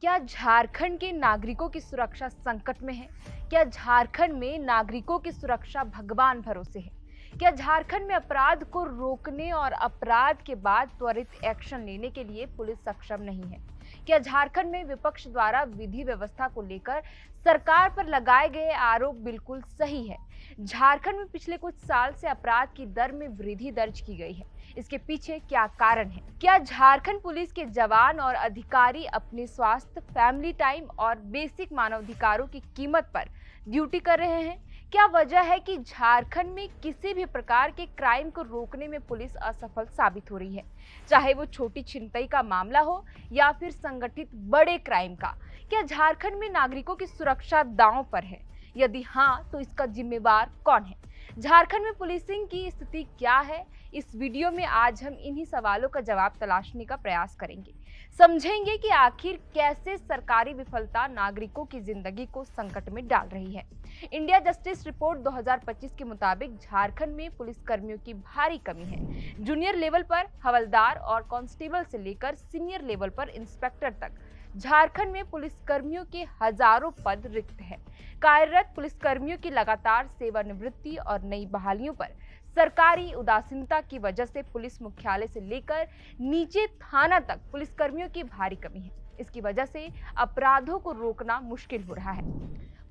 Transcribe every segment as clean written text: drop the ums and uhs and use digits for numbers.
क्या झारखंड के नागरिकों की सुरक्षा संकट में है? क्या झारखंड में नागरिकों की सुरक्षा भगवान भरोसे है? क्या झारखंड में अपराध को रोकने और अपराध के बाद त्वरित एक्शन लेने के लिए पुलिस सक्षम नहीं है? क्या झारखंड में विपक्ष द्वारा विधि व्यवस्था को लेकर सरकार पर लगाए गए आरोप बिल्कुल सही है? झारखंड में पिछले कुछ साल से अपराध की दर में वृद्धि दर्ज की गई है। इसके पीछे क्या कारण है? क्या झारखंड पुलिस के जवान और अधिकारी अपने स्वास्थ्य, फैमिली टाइम और बेसिक मानवाधिकारों की कीमत पर ड्यूटी कर रहे हैं? क्या वजह है कि झारखंड में किसी भी प्रकार के क्राइम को रोकने में पुलिस असफल साबित हो रही है, चाहे वो छोटी छिनतई का मामला हो या फिर संगठित बड़े क्राइम का? क्या झारखंड में नागरिकों की सुरक्षा दांव पर है? यदि हाँ, तो इसका जिम्मेवार कौन है? झारखंड में पुलिसिंग की स्थिति क्या है? इस वीडियो में आज हम इन्हीं सवालों का जवाब तलाशने का प्रयास करेंगे। समझेंगे कि आखिर कैसे सरकारी विफलता नागरिकों की जिंदगी को संकट में डाल रही है। इंडिया जस्टिस रिपोर्ट 2025 के मुताबिक झारखंड में पुलिस कर्मियों की भारी कमी है। जूनियर लेवल पर हवलदार और कांस्टेबल से लेकर सीनियर लेवल पर इंस्पेक्टर तक झारखंड में पुलिस कर्मियों के हजारों पद रिक्त हैं। कार्यरत पुलिस कर्मियों की लगातार सेवानिवृत्ति और नई बहालियों पर सरकारी उदासीनता की वजह से पुलिस मुख्यालय से लेकर नीचे थाना तक पुलिस कर्मियों की भारी कमी है। इसकी वजह से अपराधों को रोकना मुश्किल हो रहा है।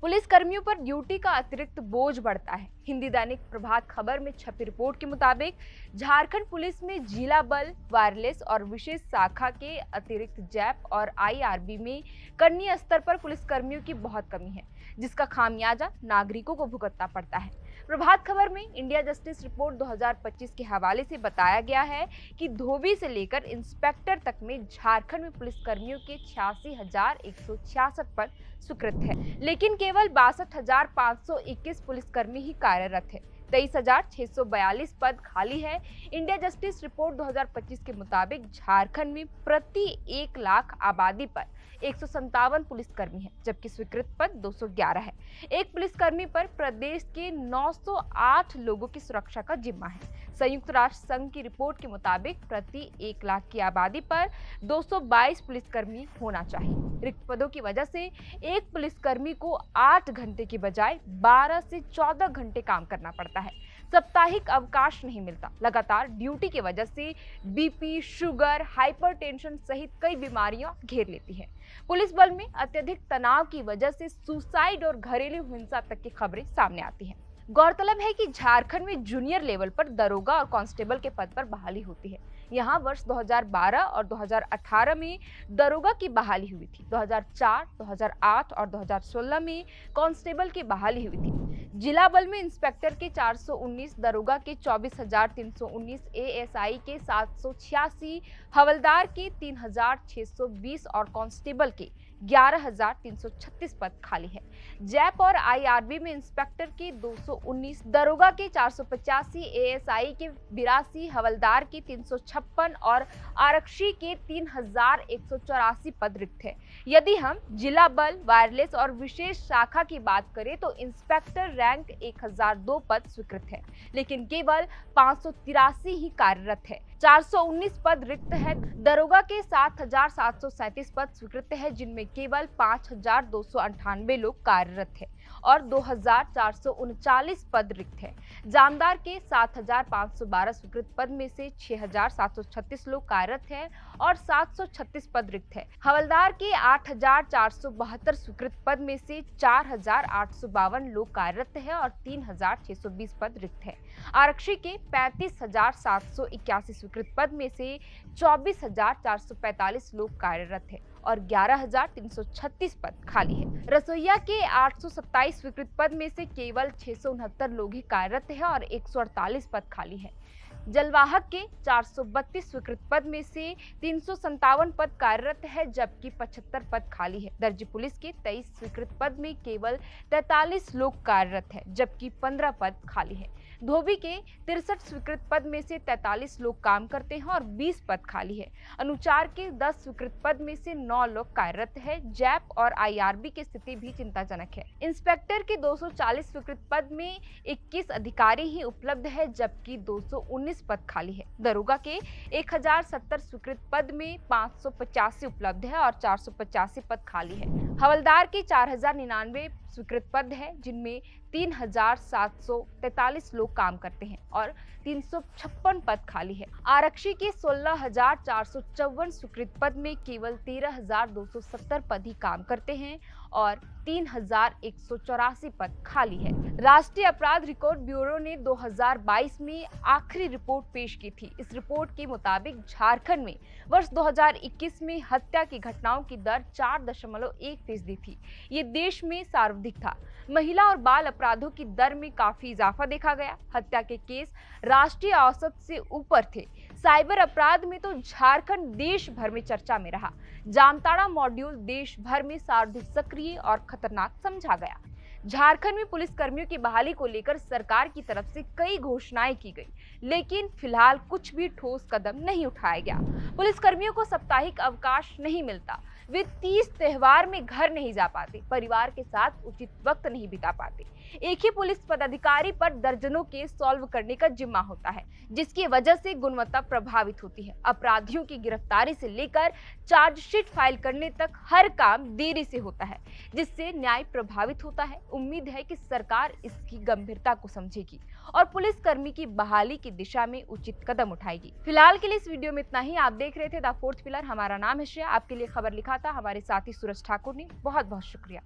पुलिस कर्मियों पर ड्यूटी का अतिरिक्त बोझ बढ़ता है। हिंदी दैनिक प्रभात खबर में छपी रिपोर्ट के मुताबिक झारखंड पुलिस में जिला बल, वायरलेस और विशेष शाखा के अतिरिक्त जैप और आईआरबी में कनीय स्तर पर पुलिस कर्मियों की बहुत कमी है, जिसका खामियाजा नागरिकों को भुगतना पड़ता है। प्रभात खबर में इंडिया जस्टिस रिपोर्ट 2025 के हवाले से बताया गया है कि धोबी से लेकर इंस्पेक्टर तक में झारखंड में पुलिस कर्मियों के 86,166 पद स्वीकृत है, लेकिन केवल 62,521 पुलिसकर्मी ही कार्यरत है। 23,642 पद खाली है। इंडिया जस्टिस रिपोर्ट 2025 के मुताबिक झारखंड में प्रति 1 लाख आबादी पर 157 पुलिसकर्मी है, जबकि स्वीकृत पद 211 है। एक पुलिसकर्मी पर प्रदेश के 908 लोगों की सुरक्षा का जिम्मा है। संयुक्त राष्ट्र संघ की रिपोर्ट के मुताबिक प्रति 1 लाख की आबादी पर 222 पुलिसकर्मी होना चाहिए। रिक्त पदों की वजह से एक पुलिसकर्मी को 8 घंटे की बजाय 12 से 14 घंटे काम करना पड़ता है। साप्ताहिक अवकाश नहीं मिलता। लगातार ड्यूटी की वजह से बीपी, शुगर, हाइपरटेंशन सहित कई बीमारियां घेर लेती हैं। पुलिस बल में अत्यधिक तनाव की वजह से सुसाइड और घरेलू हिंसा तक की खबरें सामने आती हैं। गौरतलब है कि झारखंड में जूनियर लेवल पर दरोगा और कांस्टेबल के पद पर बहाली होती है। यहाँ वर्ष 2012 और 2018 में दरोगा की बहाली हुई थी। 2004, 2008 और 2016 में कांस्टेबल की बहाली हुई थी। जिला बल में इंस्पेक्टर के 419, दरोगा के 24,319, एएसआई के 786, हवलदार के 3,620 और कांस्टेबल के 11,336 पद खाली है। जैप और आईआरबी में इंस्पेक्टर के 219, दरोगा के 485, एएसआई के 82, हवलदार के 356 और आरक्षी के 3,184 पद रिक्त है। यदि हम जिला बल, वायरलेस और विशेष शाखा की बात करें तो इंस्पेक्टर रैंक 1002 पद स्वीकृत है, लेकिन केवल 583 ही कार्यरत है। 419 पद रिक्त है। दरोगा के 7,737 पद स्वीकृत है, जिनमें केवल 5,298 लोग कार्यरत है और 2,439 पद रिक्त है। जामदार के 7,512 स्वीकृत पद में से 6,736 लोग कार्यरत हैं और 736 पद रिक्त है। हवलदार के 8,472 स्वीकृत पद में से 4,852 लोग कार्यरत हैं और 3,620 पद रिक्त है। आरक्षी के 35,781 स्वीकृत पद में से 24,445 लोग कार्यरत है और 11,336 पद खाली है। रसोईया के 827 स्वीकृत पद में से केवल 669 लोग ही कार्यरत है और 148 पद खाली है। जलवाहक के 432 स्वीकृत पद में से 357 पद कार्यरत है, जबकि 75 पद खाली है। दर्जी पुलिस के 23 स्वीकृत पद में केवल 43 लोग कार्यरत है, जबकि 15 पद खाली है। धोबी के 63 स्वीकृत पद में से 43 लोग काम करते हैं और 20 पद खाली है। अनुचार के 10 स्वीकृत पद में से 9 लोग कार्यरत है। जैप और आईआरबी की स्थिति भी चिंताजनक है। इंस्पेक्टर के 240 स्वीकृत पद में 21 अधिकारी ही उपलब्ध है, जबकि 219 119 पद खाली है। दरोगा के 1070 स्वीकृत पद में 585 उपलब्ध है और 485 पद खाली है। हवलदार के 4099 स्वीकृत पद है, जिनमें 3743 लोग काम करते हैं और 356 पद खाली है। आरक्षी के 16454 स्वीकृत पद में केवल 13270 पद ही काम करते हैं और 3184 पद खाली है। राष्ट्रीय अपराध रिकॉर्ड ब्यूरो ने 2022 में आखिरी रिपोर्ट पेश की थी। इस रिपोर्ट के मुताबिक झारखंड में वर्ष 2021 में हत्या की घटनाओं की दर 4.1% थी। ये देश में सर्वाधिक था। महिला और बाल अपराधों की दर में काफी इजाफा देखा गया। हत्या के केस राष्ट्रीय औसत से ऊपर थे। साइबर अपराध में तो झारखंड देश भर में चर्चा में रहा। जामताड़ा मॉड्यूल देश भर में सर्वाधिक सक्रिय और खतरनाक समझा गया। झारखंड में पुलिस कर्मियों की बहाली को लेकर सरकार की तरफ से कई घोषणाएं की गई, लेकिन फिलहाल कुछ भी ठोस कदम नहीं उठाया गया। पुलिस कर्मियों को साप्ताहिक अवकाश नहीं मिलता, वे 30 त्योहार में घर नहीं जा पाते, परिवार के साथ उचित वक्त नहीं बिता पाते। एक ही पुलिस पदाधिकारी पर दर्जनों केस सॉल्व करने का जिम्मा होता है, जिसकी वजह से गुणवत्ता प्रभावित होती है। अपराधियों की गिरफ्तारी से लेकर चार्जशीट फाइल करने तक हर काम देरी से होता है, जिससे न्याय प्रभावित होता है। उम्मीद है कि सरकार इसकी गंभीरता को समझेगी और पुलिस कर्मी की बहाली की दिशा में उचित कदम उठाएगी। फिलहाल के लिए इस वीडियो में इतना ही। आप देख रहे थे द फोर्थ पिलर। हमारा नाम है श्रेया। आपके लिए खबर लिखा था हमारे साथी सूरज ठाकुर ने। बहुत बहुत शुक्रिया।